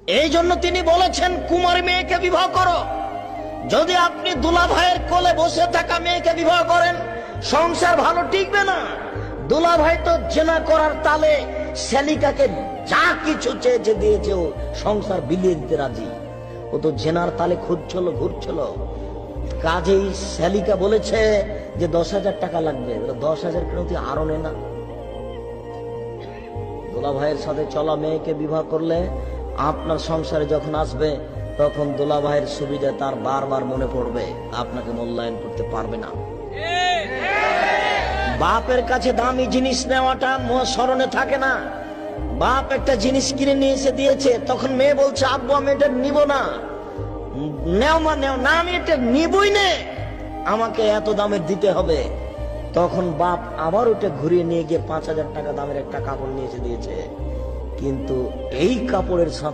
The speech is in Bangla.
এই জন্য তিনি বলেছেন কুমারী মেয়েকে বিবাহ করো। যদি আপনি দুলা ভাইয়ের কোলে বসে থাকা মেয়েকে বিবাহ করেন, সংসার ভালো টিকবে না। দুলা ভাই তো জেনা করার তালে শ্যালিকাকে যা কিছু চেয়েছে দিয়েছে, ও সংসার বিলিয়ে দিতে রাজি। ও তো জেনার তালে খুঁজছিল, ঘুরছিল। কাজেই শ্যালিকা বলেছে যে 10,000 টাকা লাগবে। 10,000 কেন তুই আরো নে না। দুলা ভাইয়ের সাথে চলা মেয়েকে বিবাহ করলে আপনার সংসারে যখন আসবে, তখন দুলা ভাইয়ের সুবিধা তার বারবার মনে পড়বে, আপনাকে মূল্যায়ন করতে পারবে না। বাপের কাছে দামি জিনিস নেওয়াটা স্মরণে থাকে না। বাপ একটা জিনিস কিনে নিয়ে এসে দিয়েছে, তখন মেয়ে বলছে আব্বু আমি এটা নিব না। নেও মা নেও না, আমি এটা নিবই না, আমাকে এত দামের দিতে হবে। তখন বাপ আবার ওটা ঘুরিয়ে নিয়ে গিয়ে 5,000 টাকা দামের একটা কাপড় নিয়ে এসে দিয়েছে। কিন্তু এই কাপড়ের সাথে